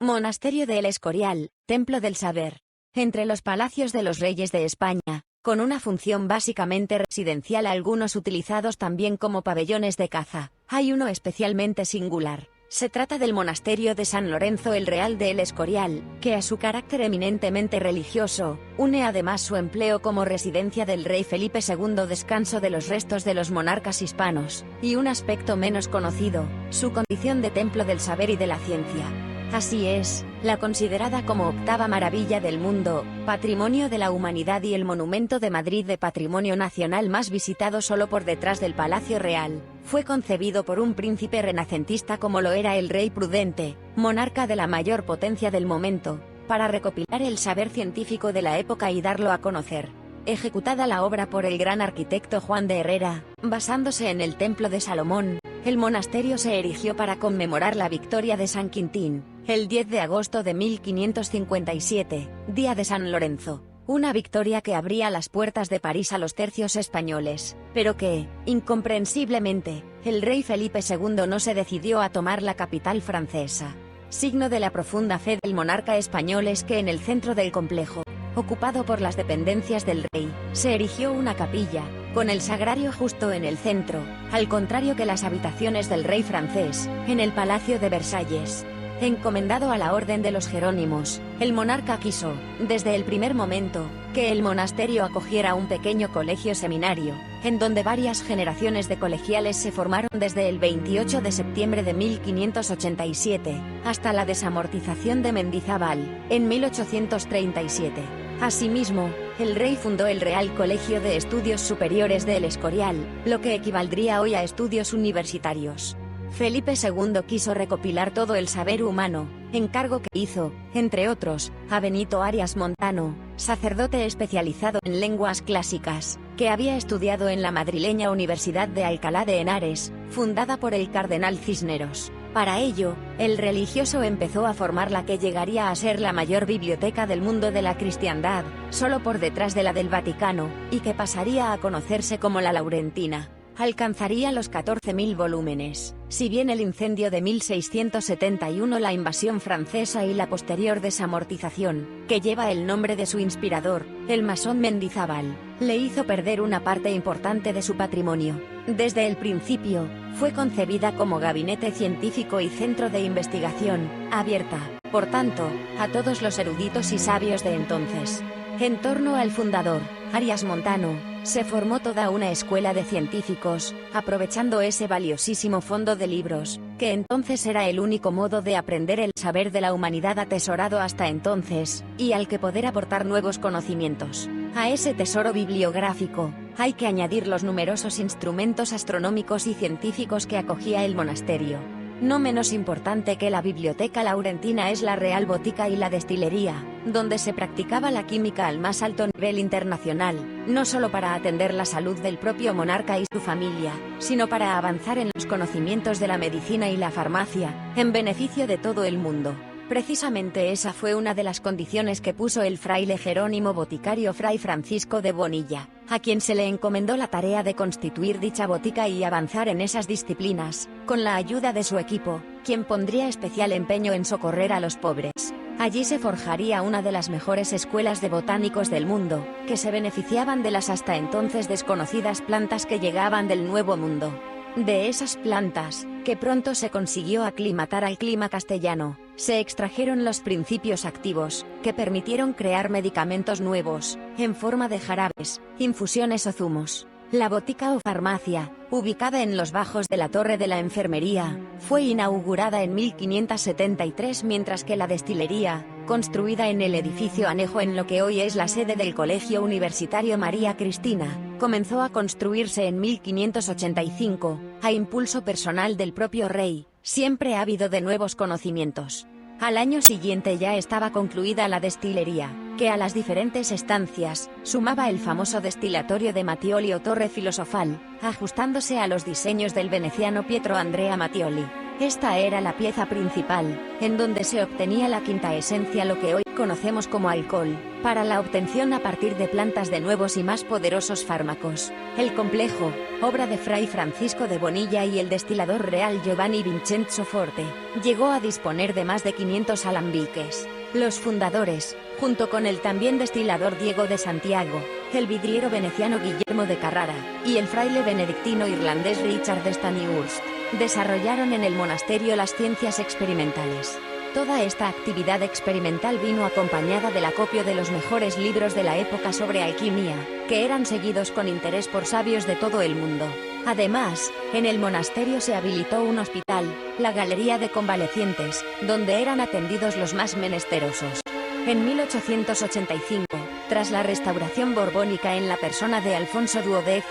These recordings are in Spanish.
Monasterio de El Escorial, Templo del Saber. Entre los palacios de los reyes de España, con una función básicamente residencial, algunos utilizados también como pabellones de caza, hay uno especialmente singular. Se trata del Monasterio de San Lorenzo el Real de El Escorial, que a su carácter eminentemente religioso, une además su empleo como residencia del rey Felipe II, descanso de los restos de los monarcas hispanos, y un aspecto menos conocido, su condición de templo del saber y de la ciencia. Así es, la considerada como octava maravilla del mundo, patrimonio de la humanidad y el monumento de Madrid de patrimonio nacional más visitado solo por detrás del Palacio Real, fue concebido por un príncipe renacentista como lo era el rey Prudente, monarca de la mayor potencia del momento, para recopilar el saber científico de la época y darlo a conocer. Ejecutada la obra por el gran arquitecto Juan de Herrera, basándose en el Templo de Salomón, el monasterio se erigió para conmemorar la victoria de San Quintín, el 10 de agosto de 1557, día de San Lorenzo, una victoria que abría las puertas de París a los tercios españoles, pero que, incomprensiblemente, el rey Felipe II no se decidió a tomar la capital francesa. Signo de la profunda fe del monarca español es que en el centro del complejo, ocupado por las dependencias del rey, se erigió una capilla, con el sagrario justo en el centro, al contrario que las habitaciones del rey francés, en el Palacio de Versalles. Encomendado a la Orden de los Jerónimos, el monarca quiso, desde el primer momento, que el monasterio acogiera un pequeño colegio seminario, en donde varias generaciones de colegiales se formaron desde el 28 de septiembre de 1587, hasta la desamortización de Mendizábal, en 1837. Asimismo, el rey fundó el Real Colegio de Estudios Superiores de El Escorial, lo que equivaldría hoy a estudios universitarios. Felipe II quiso recopilar todo el saber humano, encargo que hizo, entre otros, a Benito Arias Montano, sacerdote especializado en lenguas clásicas, que había estudiado en la madrileña Universidad de Alcalá de Henares, fundada por el cardenal Cisneros. Para ello, el religioso empezó a formar la que llegaría a ser la mayor biblioteca del mundo de la cristiandad, solo por detrás de la del Vaticano, y que pasaría a conocerse como la Laurentina. Alcanzaría los 14.000 volúmenes. Si bien el incendio de 1671, la invasión francesa y la posterior desamortización, que lleva el nombre de su inspirador, el masón Mendizábal, le hizo perder una parte importante de su patrimonio, desde el principio, fue concebida como gabinete científico y centro de investigación, abierta, por tanto, a todos los eruditos y sabios de entonces. En torno al fundador, Arias Montano, se formó toda una escuela de científicos, aprovechando ese valiosísimo fondo de libros, que entonces era el único modo de aprender el saber de la humanidad atesorado hasta entonces, y al que poder aportar nuevos conocimientos. A ese tesoro bibliográfico, hay que añadir los numerosos instrumentos astronómicos y científicos que acogía el monasterio. No menos importante que la biblioteca laurentina es la Real Botica y la destilería, donde se practicaba la química al más alto nivel internacional, no solo para atender la salud del propio monarca y su familia, sino para avanzar en los conocimientos de la medicina y la farmacia, en beneficio de todo el mundo. Precisamente esa fue una de las condiciones que puso el fraile jerónimo boticario Fray Francisco de Bonilla, a quien se le encomendó la tarea de constituir dicha botica y avanzar en esas disciplinas, con la ayuda de su equipo, quien pondría especial empeño en socorrer a los pobres. Allí se forjaría una de las mejores escuelas de botánicos del mundo, que se beneficiaban de las hasta entonces desconocidas plantas que llegaban del Nuevo Mundo. De esas plantas, que pronto se consiguió aclimatar al clima castellano, se extrajeron los principios activos, que permitieron crear medicamentos nuevos, en forma de jarabes, infusiones o zumos. La botica o farmacia, ubicada en los bajos de la Torre de la Enfermería, fue inaugurada en 1573, mientras que la destilería, construida en el edificio anejo en lo que hoy es la sede del Colegio Universitario María Cristina, comenzó a construirse en 1585, a impulso personal del propio rey, siempre ávido de nuevos conocimientos. Al año siguiente ya estaba concluida la destilería, que a las diferentes estancias, sumaba el famoso destilatorio de Mattioli o Torre Filosofal, ajustándose a los diseños del veneciano Pietro Andrea Mattioli. Esta era la pieza principal, en donde se obtenía la quinta esencia, lo que hoy conocemos como alcohol, para la obtención a partir de plantas de nuevos y más poderosos fármacos. El complejo, obra de Fray Francisco de Bonilla y el destilador real Giovanni Vincenzo Forte, llegó a disponer de más de 500 alambiques. Los fundadores, junto con el también destilador Diego de Santiago, el vidriero veneciano Guillermo de Carrara, y el fraile benedictino irlandés Richard de Stanyhurst, desarrollaron en el monasterio las ciencias experimentales. Toda esta actividad experimental vino acompañada del acopio de los mejores libros de la época sobre alquimia, que eran seguidos con interés por sabios de todo el mundo. Además, en el monasterio se habilitó un hospital, la Galería de Convalecientes, donde eran atendidos los más menesterosos. En 1885, tras la restauración borbónica en la persona de Alfonso XII,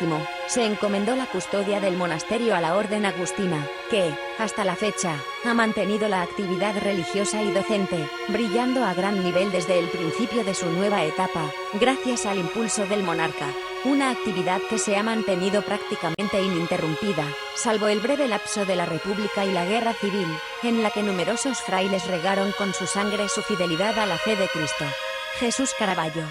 se encomendó la custodia del monasterio a la Orden Agustina, que, hasta la fecha, ha mantenido la actividad religiosa y docente, brillando a gran nivel desde el principio de su nueva etapa, gracias al impulso del monarca. Una actividad que se ha mantenido prácticamente ininterrumpida, salvo el breve lapso de la República y la Guerra Civil, en la que numerosos frailes regaron con su sangre su fidelidad a la fe de Cristo. Jesús Caraballo.